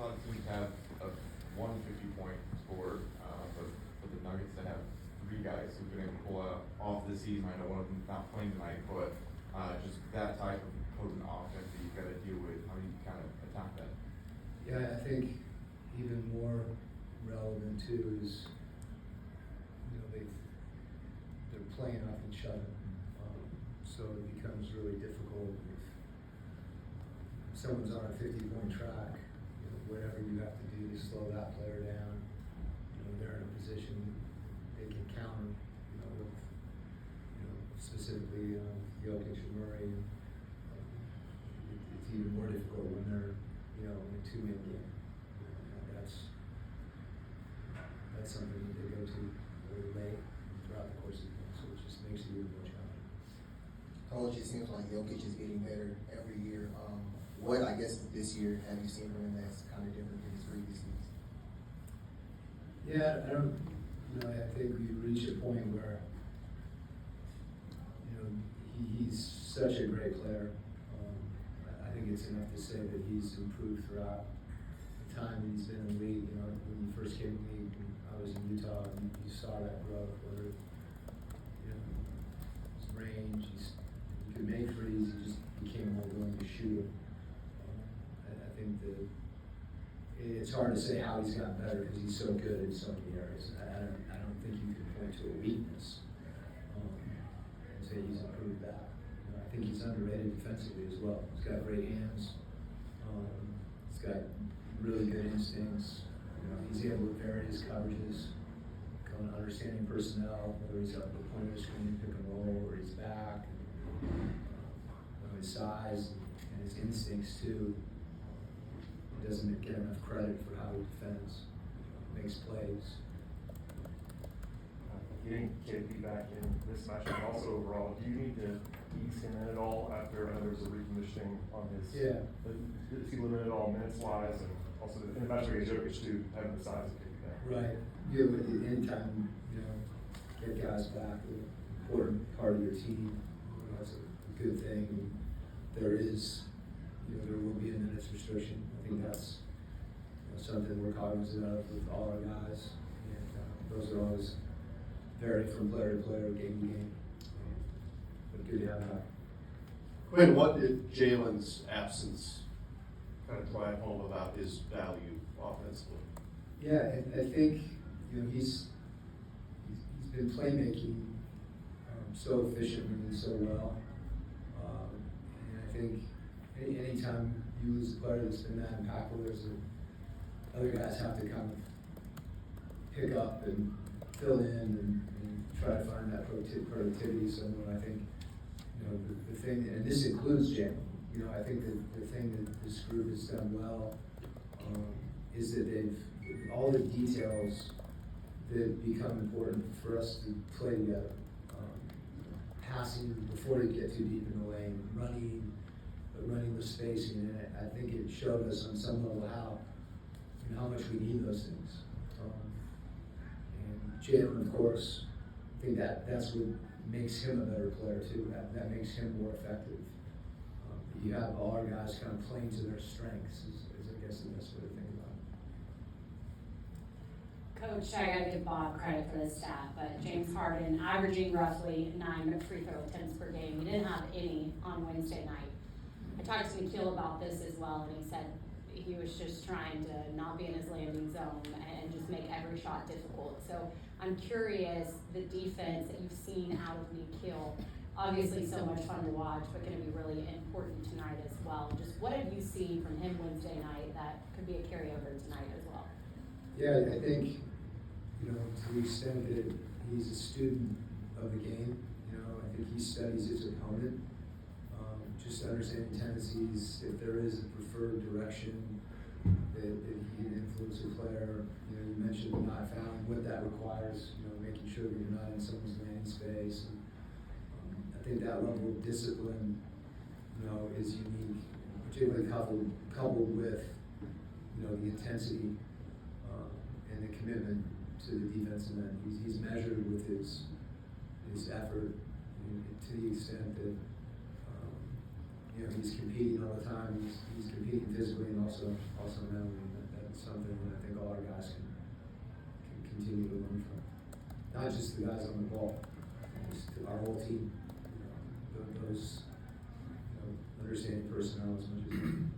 lot of teams have a 150-point score, but for the Nuggets to have three guys who've been able to pull off this season, I know one of them's not playing tonight, but just that type of potent offense that you've got to deal with, how do you kind of attack that? Yeah, I think even more relevant too is, they're playing off each other. So it becomes really difficult if someone's on a 50-point track, whatever you have to do to slow that player down, they're in a position they can counter, with, specifically Jokic and Murray. It's even more difficult when they're, in a two-man game. That's something that they go to really late throughout the course of the game, so it just makes it even more challenging. Coach, it seems like Jokic is getting better every year. What, I guess, this year have you seen from him that's kind of different than his previous seasons? Yeah, I think we've reached a point where, he's such a great player. I think it's enough to say that he's improved throughout the time that he's been in the league. When he first came in the league, when I was in Utah, you saw that growth, whether, his range, he could make threes, he just became more willing to shoot. I think that it's hard to say how he's gotten better because he's so good in so many areas. I don't think you can point to a weakness and say he's improved that. I think he's underrated defensively as well. He's got great hands. He's got really good instincts. He's able to vary his coverages, kind of understanding personnel, whether he's up the point of the screen, pick and roll, or he's back. His size and his instincts too. He doesn't get enough credit for how he defends, makes plays. Getting KP back in this match and also overall, do you need to ease him in at all after I know there's a reconditioning on his? Yeah. Is he limited at all minutes wise, and also in the match against Jokic too, having the size of KP back? Right. Anytime get guys back, an important part of your team. That's a good thing. And there is, there will be a minutes restriction. I think that's something we're cognizant of with all our guys. And those are always vary from player to player, game to game. But good to have that. Quinn, what did Jalen's absence kind of drive home about his value offensively? Yeah, I think he's been playmaking so efficiently and so well, and I think anytime you lose a player that's been that impactful, other guys have to kind of pick up and fill in and try to find that productivity. So I think the thing, and this includes Jalen. I think that the thing that this group has done well is that they've all the details that become important for us to play together. Passing before you get too deep in the lane, running with spacing, and I think it showed us on some level how much we need those things. And Jalen, of course, I think that's what makes him a better player too. That makes him more effective. You have all our guys kind of playing to their strengths is I guess the best way to think about it. Coach, I gotta give Bob credit for this stat, but James Harden averaging roughly 9 free throw attempts per game. He didn't have any on Wednesday night. I talked to Nikhil about this as well, and he said he was just trying to not be in his landing zone and just make every shot difficult. So I'm curious, the defense that you've seen out of Nikhil, obviously so much fun to watch, but going to be really important tonight as well. Just what have you seen from him Wednesday night that could be a carryover tonight as well? Yeah, I think, to the extent that he's a student of the game, I think he studies his opponent, just understanding tendencies, if there is a preferred direction that he can influence a player. You mentioned not fouling, what that requires, making sure that you're not in someone's landing space. And, I think that level of discipline, is unique, particularly coupled with, the intensity and the commitment to the defensive end. He's measured with his effort, to the extent that he's competing all the time. He's competing physically and also mentally. something that I think all our guys can continue to learn from. Not just the guys on the ball, just our whole team. Those, understanding personnel as much as we can.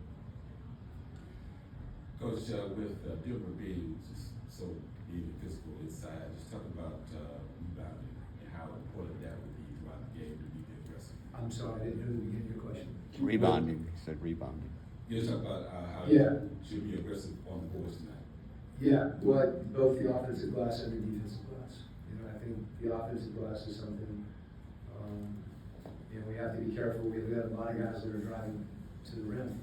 Coach, with Denver being just so big and physical inside, just talk about rebounding and how important that would be throughout the game to be aggressive. I'm sorry, I didn't hear the beginning of your question. Rebounding, he said rebounding. You just talk about how Yeah. you should be aggressive on the boards tonight. Yeah, well, both the offensive glass and the defensive glass. I think the offensive glass is something, we have to be careful. We have a lot of guys that are driving to the rim,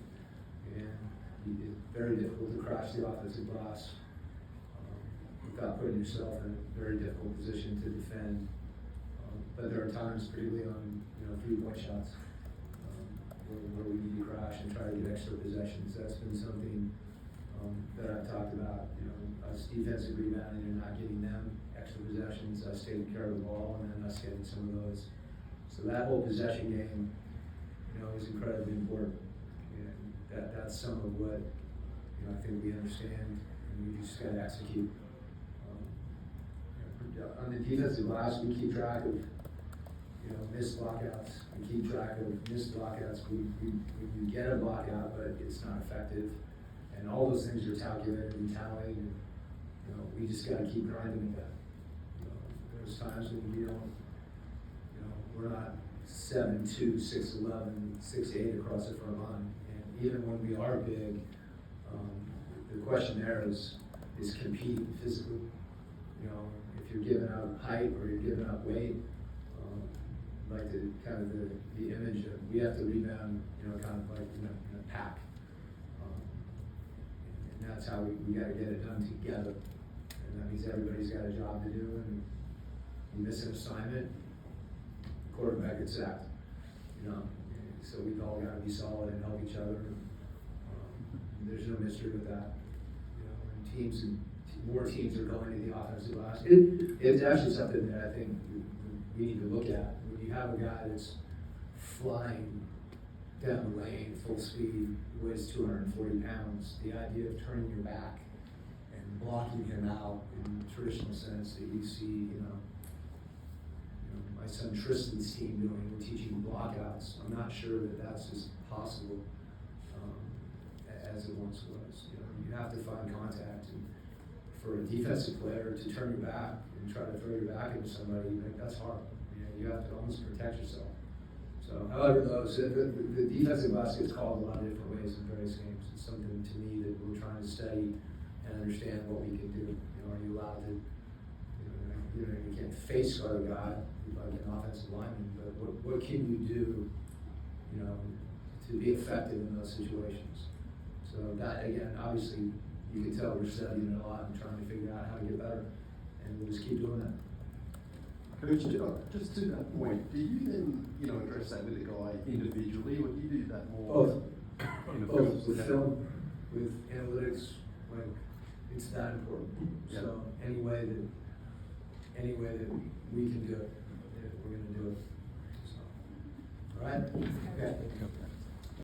and it's very difficult to crash the offensive glass without putting yourself in a very difficult position to defend. But there are times, particularly on 3-point shots, where we need to crash and try to get extra possessions. That's been something that I've talked about. Us defensive rebounding and not getting them extra possessions, us taking care of the ball, and then us getting some of those. So that whole possession game, is incredibly important. And that's some of what I think we understand, and we just got to execute. On the defensive glass, we keep track of missed blockouts. We keep track of missed blockouts. We get a blockout, but it's not effective, and all those things are calculated and tallied. And we just got to keep grinding at that. There's times when we don't. We're not 7'2", 6'11", 6'8" across the front line, and even when we are big, the question there is competing physically. If you're giving up height or you're giving up weight, like the image of we have to rebound, kind of like in a pack, and that's how we got to get it done together. And that means everybody's got a job to do, and you miss an assignment, quarterback gets sacked, so we've all got to be solid and help each other. There's no mystery with that. And more teams are going to the offensive glass. It's actually something that I think we need to look at. When you have a guy that's flying down the lane full speed, weighs 240 pounds, the idea of turning your back and blocking him out in the traditional sense that you see, my son Tristan's team doing, we're teaching blockouts. I'm not sure that that's as possible as it once was. You have to find contact, and for a defensive player to turn your back and try to throw your back into somebody, that's hard. You have to almost protect yourself. So, however, the defensive glass gets called a lot of different ways in various games. It's something to me that we're trying to study and understand what we can do. Are you allowed to? You can't face guard a guy like an offensive lineman, but what can you do, to be effective in those situations? So that, again, obviously, you can tell we're studying it a lot and trying to figure out how to get better, and we'll just keep doing that. Coach, just to that point, do you then, address that with the guy individually, or do you do that more? Both. Both with film, with analytics, it's that important. Yeah. So any way that we can do it, we're going to do it. So, all right. Okay.